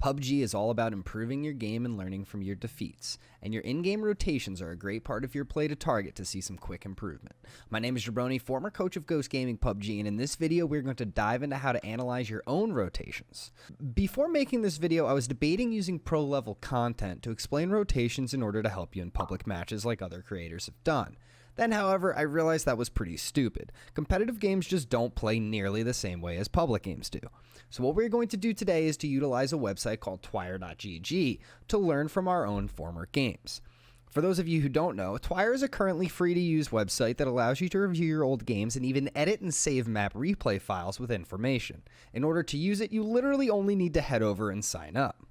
PUBG is all about improving your game and learning from your defeats, and your in-game rotations are a great part of your play to target to see some quick improvement. My name is Jabroni, former coach of Ghost Gaming PUBG, and in this video we're going to dive into how to analyze your own rotations. Before making this video, I was debating using pro-level content to explain rotations in order to help you in public matches like other creators have done. Then, however, I realized that was pretty stupid. Competitive games just don't play nearly the same way as public games do. So what we're going to do today is to utilize a website called Twire.gg to learn from our own former games. For those of you who don't know, Twire is a currently free-to-use website that allows you to review your old games and even edit and save map replay files with information. In order to use it, you literally only need to head over and sign up.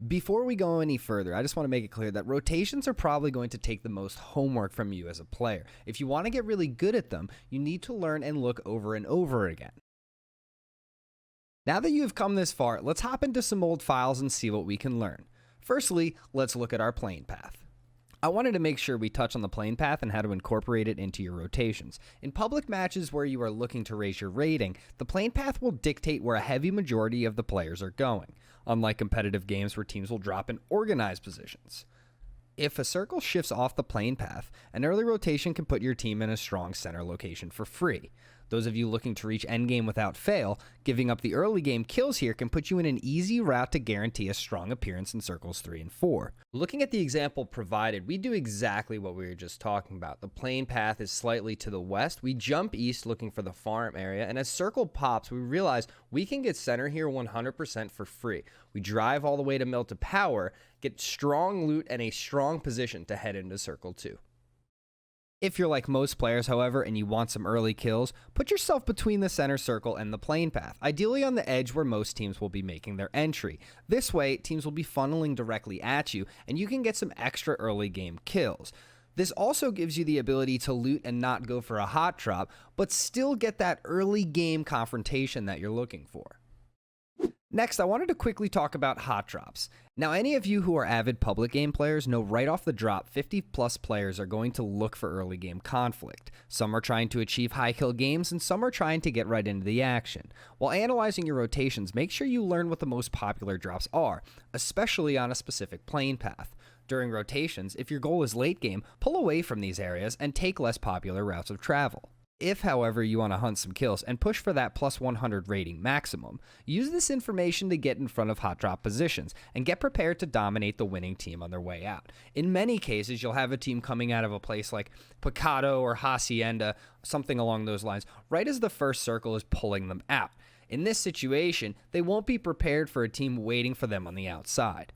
Before we go any further, I just want to make it clear that rotations are probably going to take the most homework from you as a player. If you want to get really good at them, you need to learn and look over and over again. Now that you've come this far, let's hop into some old files and see what we can learn. Firstly, let's look at our plane path. I wanted to make sure we touch on the plane path and how to incorporate it into your rotations. In public matches where you are looking to raise your rating, the plane path will dictate where a heavy majority of the players are going, unlike competitive games where teams will drop in organized positions. If a circle shifts off the plane path, an early rotation can put your team in a strong center location for free. Those of you looking to reach endgame without fail, giving up the early game kills here can put you in an easy route to guarantee a strong appearance in circles 3 and 4. Looking at the example provided, we do exactly what we were just talking about. The plane path is slightly to the west. We jump east looking for the farm area, and as circle pops, we realize we can get center here 100% for free. We drive all the way to mill to power, get strong loot and a strong position to head into circle 2. If you're like most players, however, and you want some early kills, put yourself between the center circle and the plane path, ideally on the edge where most teams will be making their entry. This way, teams will be funneling directly at you, and you can get some extra early game kills. This also gives you the ability to loot and not go for a hot drop, but still get that early game confrontation that you're looking for. Next, I wanted to quickly talk about hot drops. Now, any of you who are avid public game players know right off the drop, 50+ players are going to look for early game conflict. Some are trying to achieve high kill games, and some are trying to get right into the action. While analyzing your rotations, make sure you learn what the most popular drops are, especially on a specific plane path. During rotations, if your goal is late game, pull away from these areas and take less popular routes of travel. If, however, you want to hunt some kills and push for that plus 100 rating maximum, use this information to get in front of hot drop positions and get prepared to dominate the winning team on their way out. In many cases, you'll have a team coming out of a place like Picado or Hacienda, something along those lines, right as the first circle is pulling them out. In this situation, they won't be prepared for a team waiting for them on the outside.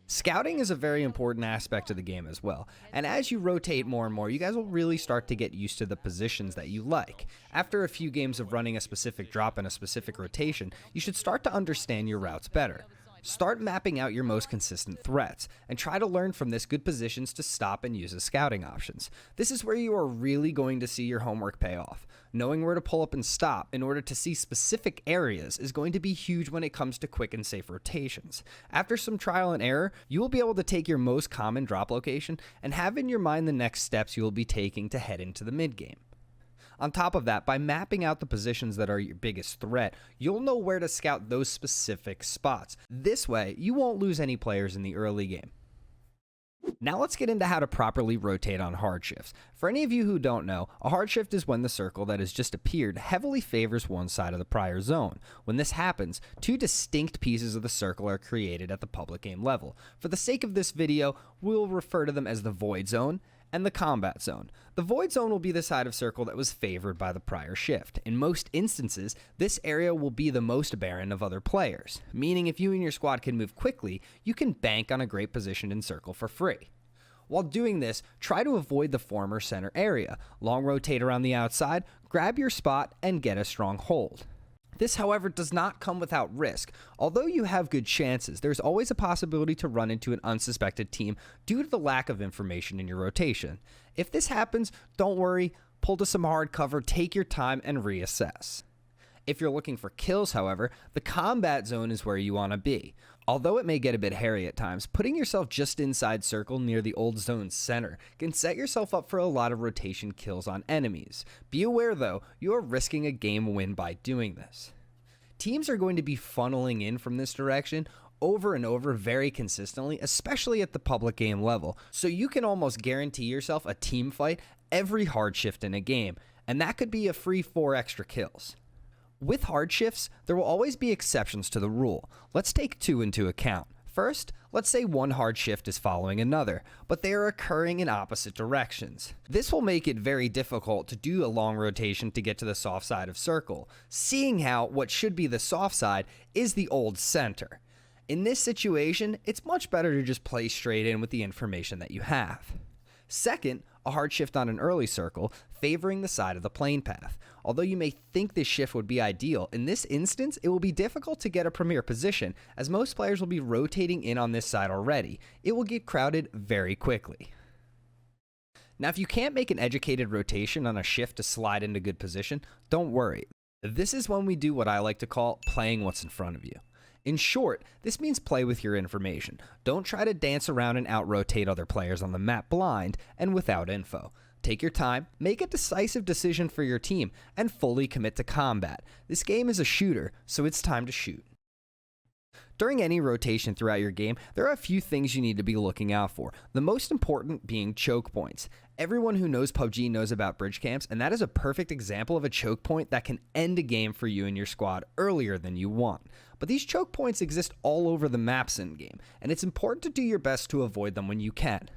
Scouting is a very important aspect of the game as well, and as you rotate more and more, you guys will really start to get used to the positions that you like. After a few games of running a specific drop in a specific rotation, you should start to understand your routes better. Start mapping out your most consistent threats, and try to learn from this good positions to stop and use as scouting options. This is where you are really going to see your homework pay off. Knowing where to pull up and stop in order to see specific areas is going to be huge when it comes to quick and safe rotations. After some trial and error, you will be able to take your most common drop location and have in your mind the next steps you will be taking to head into the mid game. On top of that, by mapping out the positions that are your biggest threat, you'll know where to scout those specific spots. This way, you won't lose any players in the early game. Now let's get into how to properly rotate on hard shifts. For any of you who don't know, a hard shift is when the circle that has just appeared heavily favors one side of the prior zone. When this happens, two distinct pieces of the circle are created at the public game level. For the sake of this video, we'll refer to them as the void zone and the combat zone. The void zone will be the side of circle that was favored by the prior shift. In most instances, this area will be the most barren of other players, meaning if you and your squad can move quickly, you can bank on a great position in circle for free. While doing this, try to avoid the former center area. Long rotate around the outside, grab your spot, and get a strong hold. This, however, does not come without risk. Although you have good chances, there's always a possibility to run into an unsuspected team due to the lack of information in your rotation. If this happens, don't worry, pull to some hard cover, take your time, and reassess. If you're looking for kills, however, the combat zone is where you want to be. Although it may get a bit hairy at times, putting yourself just inside circle near the old zone's center can set yourself up for a lot of rotation kills on enemies. Be aware though, you are risking a game win by doing this. Teams are going to be funneling in from this direction over and over very consistently, especially at the public game level. So you can almost guarantee yourself a team fight every hard shift in a game, and that could be a free 4 extra kills. With hard shifts, there will always be exceptions to the rule. Let's take 2 into account. First, let's say one hard shift is following another, but they are occurring in opposite directions. This will make it very difficult to do a long rotation to get to the soft side of circle, seeing how what should be the soft side is the old center. In this situation, it's much better to just play straight in with the information that you have. Second, a hard shift on an early circle, favoring the side of the plane path. Although you may think this shift would be ideal, in this instance, it will be difficult to get a premier position, as most players will be rotating in on this side already. It will get crowded very quickly. Now, if you can't make an educated rotation on a shift to slide into good position, don't worry. This is when we do what I like to call playing what's in front of you. In short, this means play with your information. Don't try to dance around and out-rotate other players on the map blind and without info. Take your time, make a decisive decision for your team, and fully commit to combat. This game is a shooter, so it's time to shoot. During any rotation throughout your game, there are a few things you need to be looking out for, the most important being choke points. Everyone who knows PUBG knows about bridge camps, and that is a perfect example of a choke point that can end a game for you and your squad earlier than you want. But these choke points exist all over the maps in-game, and it's important to do your best to avoid them when you can.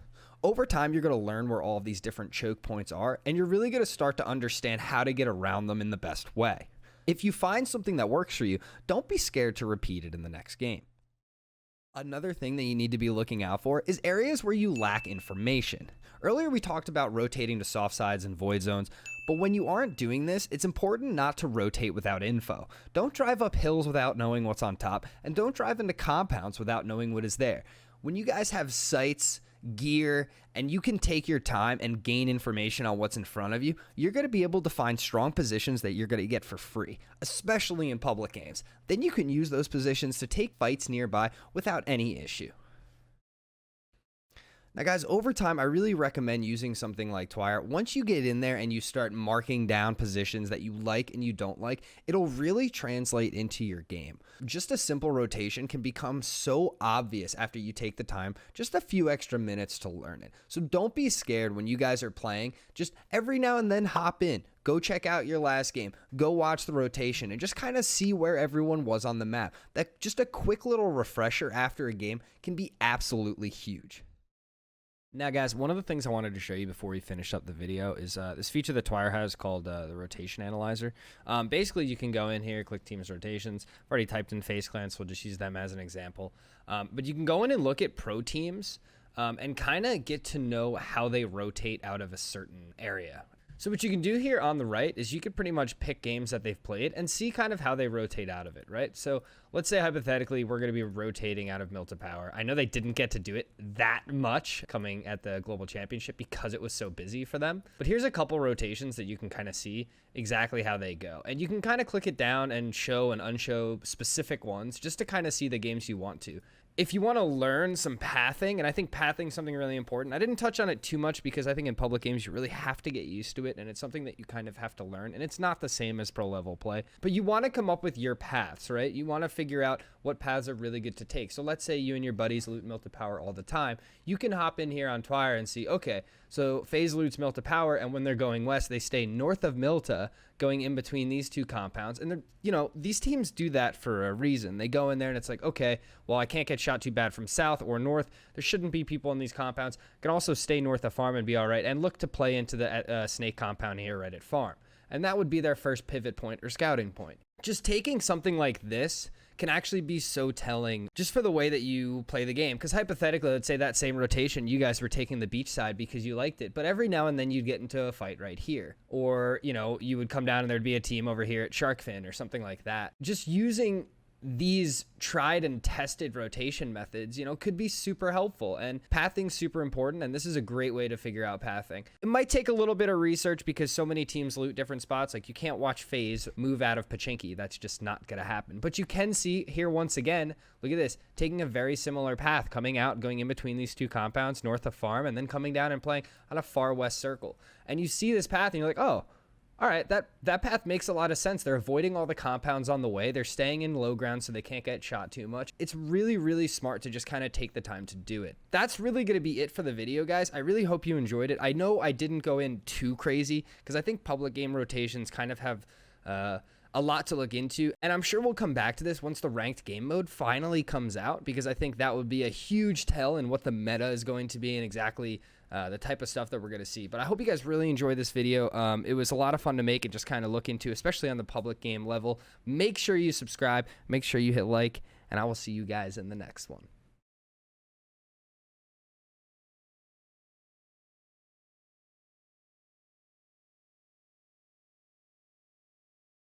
Over time, you're going to learn where all of these different choke points are, and you're really going to start to understand how to get around them in the best way. If you find something that works for you, don't be scared to repeat it in the next game. Another thing that you need to be looking out for is areas where you lack information. Earlier we talked about rotating to soft sides and void zones, but when you aren't doing this, it's important not to rotate without info. Don't drive up hills without knowing what's on top, and don't drive into compounds without knowing what is there. When you guys have sights, gear, and you can take your time and gain information on what's in front of you, you're going to be able to find strong positions that you're going to get for free, especially in public games. Then you can use those positions to take fights nearby without any issue. Now guys, over time, I really recommend using something like Twire. Once you get in there and you start marking down positions that you like and you don't like, it'll really translate into your game. Just a simple rotation can become so obvious after you take the time, just a few extra minutes to learn it. So don't be scared when you guys are playing. Just every now and then hop in. Go check out your last game. Go watch the rotation and just kind of see where everyone was on the map. That just a quick little refresher after a game can be absolutely huge. Now guys, one of the things I wanted to show you before we finish up the video is this feature that Twire has called the Rotation Analyzer. Basically, you can go in here, click Teams Rotations. I've already typed in Face Clan, so we'll just use them as an example. But you can go in and look at pro teams and kind of get to know how they rotate out of a certain area. So what you can do here on the right is you can pretty much pick games that they've played and see kind of how they rotate out of it, right? So let's say hypothetically we're going to be rotating out of Mill to Power. I know they didn't get to do it that much coming at the Global Championship because it was so busy for them. But here's a couple rotations that you can kind of see exactly how they go. And you can kind of click it down and show and unshow specific ones just to kind of see the games you want to. If you want to learn some pathing, and I think pathing is something really important. I didn't touch on it too much because I think in public games you really have to get used to it, and it's something that you kind of have to learn, and it's not the same as pro level play. But you want to come up with your paths, right? You want to figure out what paths are really good to take. So let's say you and your buddies loot Mill to Power all the time. You can hop in here on Twire and see, okay, so FaZe loots Mill to Power, and when they're going west, they stay north of Milta, going in between these two compounds. And you know, these teams do that for a reason. They go in there and it's like, okay, well, I can't get shot too bad from south or north. There shouldn't be people in these compounds. Can also stay north of farm and be all right, and look to play into the snake compound here right at farm. And that would be their first pivot point or scouting point. Just taking something like this can actually be so telling just for the way that you play the game. Because hypothetically, let's say that same rotation, you guys were taking the beach side because you liked it, but every now and then you'd get into a fight right here. Or, you know, you would come down and there'd be a team over here at Sharkfin or something like that. Just using these tried and tested rotation methods, you know, could be super helpful, and pathing's super important, and this is a great way to figure out pathing. It might take a little bit of research because so many teams loot different spots. Like, you can't watch FaZe move out of Pachinki. That's just not gonna happen. But you can see here once again, look at this, taking a very similar path, coming out, going in between these two compounds north of farm, and then coming down and playing on a far west circle. And you see this path and you're like, oh, All right, that path makes a lot of sense. They're avoiding all the compounds on the way. They're staying in low ground so they can't get shot too much. It's really, really smart to just kind of take the time to do it. That's really going to be it for the video, guys. I really hope you enjoyed it. I know I didn't go in too crazy because I think public game rotations kind of have a lot to look into, and I'm sure we'll come back to this once the ranked game mode finally comes out, because I think that would be a huge tell in what the meta is going to be and exactly the type of stuff that we're going to see. But I hope you guys really enjoyed this video. It was a lot of fun to make and just kind of look into, especially on the public game level. Make sure you subscribe, make sure you hit like, and I will see you guys in the next one.